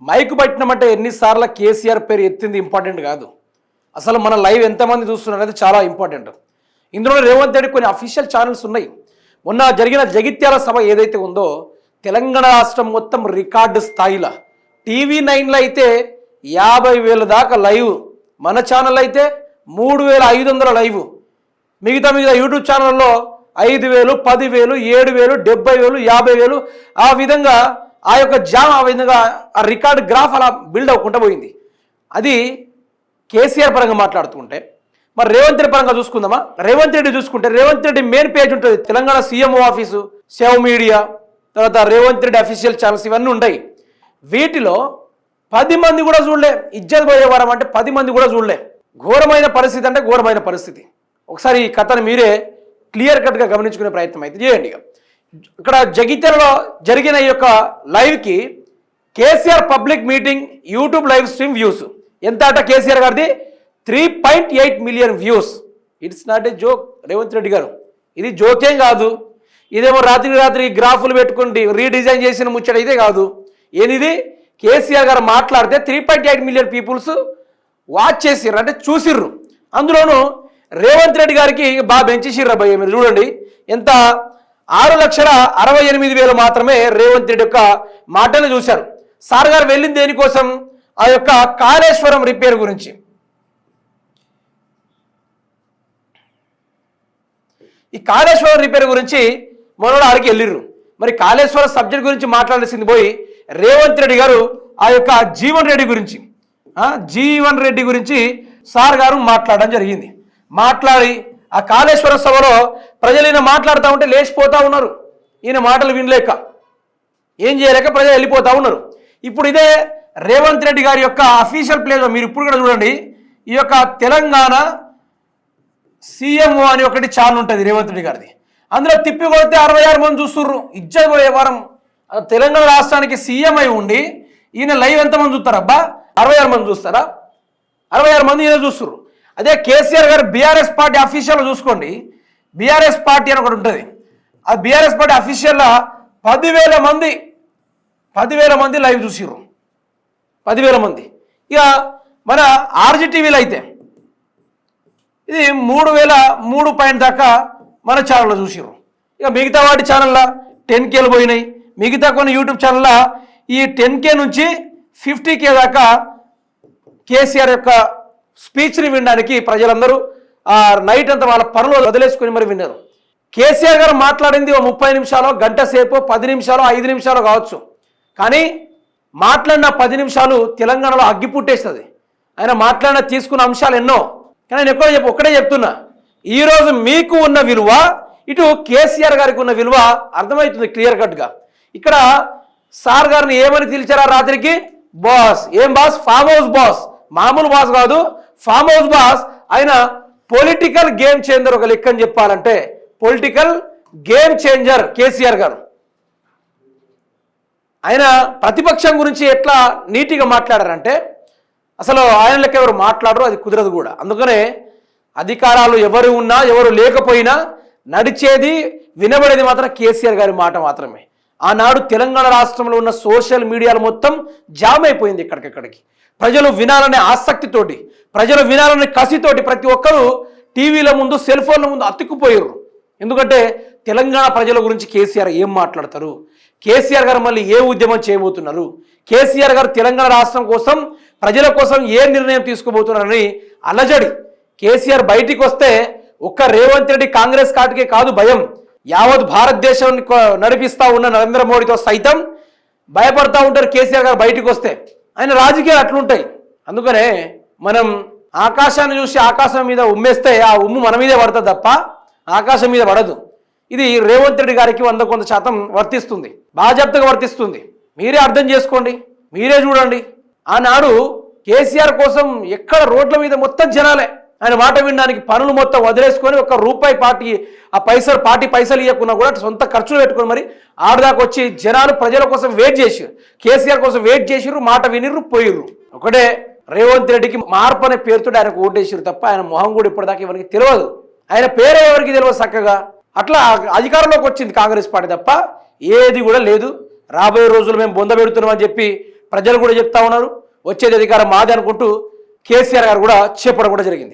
Mic పట్టినామంటే ఎన్నిసార్లు కేసీఆర్ పేరు ఎత్తింది ఇంపార్టెంట్ కాదు, అసలు మన లైవ్ ఎంతమంది చూస్తున్నారు అనేది చాలా ఇంపార్టెంట్. ఇందులో రేవంత్ రెడ్డి కొన్ని అఫీషియల్ ఛానల్స్ ఉన్నాయి. మొన్న జరిగిన జగిత్యాల సభ ఏదైతే ఉందో తెలంగాణ రాష్ట్రం మొత్తం రికార్డు స్థాయిలో TV9లో అయితే 50,000 దాకా లైవ్, మన ఛానల్ అయితే 3,500 లైవ్, మిగతా యూట్యూబ్ ఛానల్లో 5,000, 10,000, 7,000, 70,000, 50,000 ఆ విధంగా ఆ యొక్క జామ్ ఆ విధంగా ఆ రికార్డు గ్రాఫ్ అలా బిల్డ్ అవ్వకుండా పోయింది. అది కేసీఆర్ పరంగా మాట్లాడుతుంటే మరి రేవంత్ రెడ్డి పరంగా చూసుకుందామా? రేవంత్ రెడ్డి చూసుకుంటే రేవంత్ రెడ్డి మెయిన్ పేజ్ ఉంటుంది, Telangana CMO office, save media, తర్వాత రేవంత్ రెడ్డి అఫీషియల్ ఛానల్స్ ఇవన్నీ ఉంటాయి. వీటిలో 10 మంది కూడా చూడలే, ఇజ్జత్ పోయేవారం అంటే 10 మంది కూడా చూడలే. ఘోరమైన పరిస్థితి అంటే ఘోరమైన పరిస్థితి. ఒకసారి ఈ కథను మీరే క్లియర్ కట్గా గమనించుకునే ప్రయత్నం అయితే చేయండి. ఇక్కడ జగిత్యాలలో జరిగిన ఈ యొక్క లైవ్కి KCR public meeting YouTube live stream views ఎంత అట? కేసీఆర్ గారిది 3.8 million views. It's not a joke Revanth Reddy గారు, ఇది జోకేం కాదు. ఇదేమో రాత్రి గ్రాఫులు పెట్టుకుంటే రీడిజైన్ చేసిన ముచ్చట అయితే కాదు. ఏనిది? కేసీఆర్ గారు మాట్లాడితే 3.8 మిలియన్ పీపుల్స్ వాచ్ చేసిర్రు, అంటే చూసిర్రు. అందులోనూ రేవంత్ రెడ్డి గారికి బాగా పెంచేసిర్రు భయ్య. మీరు చూడండి ఎంత, 6,68,000 మాత్రమే రేవంత్ రెడ్డి యొక్క మాటలు చూశారు. సార్ గారు వెళ్ళింది దేనికోసం? ఆ యొక్క కాళేశ్వరం రిపేర్ గురించి. ఈ కాళేశ్వరం రిపేర్ గురించి మనోడు ఆడికి వెళ్ళిర్రు. మరి కాళేశ్వరం సబ్జెక్ట్ గురించి మాట్లాడాల్సింది పోయి రేవంత్ రెడ్డి గారు ఆ యొక్క జీవన్ రెడ్డి గురించి సార్ గారు మాట్లాడడం జరిగింది. మాట్లాడి ఆ కాళేశ్వర సభలో ప్రజలు ఈయన మాట్లాడుతూ ఉంటే లేచిపోతూ ఉన్నారు. ఈయన మాటలు వినలేక ఏం చేయలేక ప్రజలు వెళ్ళిపోతూ ఉన్నారు. ఇప్పుడు ఇదే రేవంత్ రెడ్డి గారి యొక్క అఫీషియల్ ప్లేస్ మీరు ఇప్పుడు కూడా చూడండి. ఈ యొక్క తెలంగాణ CMO అని ఒకటి ఛానల్ ఉంటుంది రేవంత్ రెడ్డి గారిది. అందులో తిప్పి కొడితే 66 మంది చూస్తుర్రు. ఇజ్జత్ పోయే వారం తెలంగాణ రాష్ట్రానికి CM అయి ఉండి ఈయన లైవ్ ఎంతమంది చూస్తారు అబ్బా? 66 మంది చూస్తారా? 66 మంది ఈయన చూస్తుర్రు. అదే కేసీఆర్ గారు BRS పార్టీ అఫీషియల్ చూసుకోండి. BRS పార్టీ అని ఒకటి ఉంటుంది. ఆ BRS పార్టీ అఫీషియల్లో 10,000 మంది లైవ్ చూసిర్రు. 10,000 మంది. ఇక మన RGTVలో అయితే ఇది 3,000 దాకా మన ఛానల్లో చూసిర్రు. ఇక మిగతా వాటి ఛానల్లో 10Kలు పోయినాయి. మిగతా కొన్ని యూట్యూబ్ ఛానల్లో ఈ 10K నుంచి 50K దాకా కేసీఆర్ యొక్క స్పీచ్ని వినడానికి ప్రజలందరూ నైట్ అంతా వాళ్ళ పనులు వదిలేసుకొని మరి విన్నారు. కేసీఆర్ గారు మాట్లాడింది 30 నిమిషాలు, గంట సేపు, 10 నిమిషాలు, 5 నిమిషాలు కావచ్చు. కానీ మాట్లాడిన 10 నిమిషాలు తెలంగాణలో అగ్గి పుట్టేస్తుంది. ఆయన మాట్లాడిన తీసుకున్న అంశాలు ఎన్నో. కానీ నేను ఒక్కడే చెప్తున్నా, ఈరోజు మీకు ఉన్న విలువ, ఇటు కేసీఆర్ గారికి ఉన్న విలువ అర్థమవుతుంది క్లియర్ కట్గా. ఇక్కడ సార్ గారిని ఏమని పిలిచారా రాత్రికి? బాస్. ఏం బాస్? Farm house boss. మామూలు బాస్ కాదు, ఫామ్ హౌస్ బాస్. ఆయన పొలిటికల్ గేమ్ చేంజర్. ఒక లెక్కని చెప్పాలంటే పొలిటికల్ గేమ్ చేంజర్ కేసీఆర్ గారు. ఆయన ప్రతిపక్షం గురించి ఎట్లా నీట్గా మాట్లాడారంటే అసలు ఆయన లెక్క ఎవరు మాట్లాడరు, అది కుదరదు కూడా. అందుకనే అధికారాలు ఎవరు ఉన్నా ఎవరు లేకపోయినా నడిచేది వినబడేది మాత్రం కేసీఆర్ గారి మాట మాత్రమే. ఆనాడు తెలంగాణ రాష్ట్రంలో ఉన్న సోషల్ మీడియాలు మొత్తం జామ్ అయిపోయింది. ఎక్కడికెక్కడికి ప్రజలు వినాలనే ఆసక్తితోటి, ప్రజలు వినాలనే కసితోటి ప్రతి ఒక్కరూ టీవీల ముందు, సెల్ ఫోన్ల ముందు అతుక్కుపోయారు. ఎందుకంటే తెలంగాణ ప్రజల గురించి కేసీఆర్ ఏం మాట్లాడతారు, కేసీఆర్ గారు మళ్ళీ ఏ ఉద్యమం చేయబోతున్నారు, కేసీఆర్ గారు తెలంగాణ రాష్ట్రం కోసం, ప్రజల కోసం ఏ నిర్ణయం తీసుకోబోతున్నారని అలజడి. కేసీఆర్ బయటికి వస్తే ఒక్క రేవంత్ రెడ్డి కాంగ్రెస్ పార్టీకే కాదు భయం, యావత్ భారతదేశాన్ని నడిపిస్తూ ఉన్న నరేంద్ర మోడీతో సైతం భయపడతా ఉంటారు కేసీఆర్ గారు బయటికి వస్తే. ఆయన రాజకీయాలు అట్లుంటాయి. అందుకనే మనం ఆకాశాన్ని చూసి ఆకాశం మీద ఉమ్మేస్తే ఆ ఉమ్ము మన మీదే పడుతుంది తప్ప ఆకాశం మీద పడదు. ఇది రేవంత్ రెడ్డి గారికి 100% వర్తిస్తుంది, బాధ్యతగా వర్తిస్తుంది. మీరే అర్థం చేసుకోండి, మీరే చూడండి. ఆనాడు కేసీఆర్ కోసం ఎక్కడ రోడ్ల మీద మొత్తం జనాలే. ఆయన మాట వినడానికి పనులు మొత్తం వదిలేసుకొని ₹1 పార్టీ పైసలు ఇవ్వకున్నా కూడా సొంత ఖర్చులు పెట్టుకొని మరి ఆడదాకా వచ్చి జనాలు ప్రజల కోసం వెయిట్ చేసిరు, కేసీఆర్ కోసం వెయిట్ చేసిర్రు, మాట వినిర్రు, పోయిర్రు. ఒకటే రేవంత్ రెడ్డికి మార్పు అనే పేరుతో ఆయనకు ఓటేసిరు తప్ప ఆయన మొహం కూడా ఇప్పటిదాకా ఎవరికి తెలియదు, ఆయన పేరే ఎవరికి తెలియదు చక్కగా. అట్లా అధికారంలోకి వచ్చింది కాంగ్రెస్ పార్టీ తప్ప ఏది కూడా లేదు. రాబోయే రోజులు మేము బొంద పెడుతున్నామని చెప్పి ప్రజలు కూడా చెప్తా ఉన్నారు. వచ్చేది అధికారం మాది అనుకుంటూ కేసీఆర్ గారు కూడా చెప్పడం కూడా జరిగింది.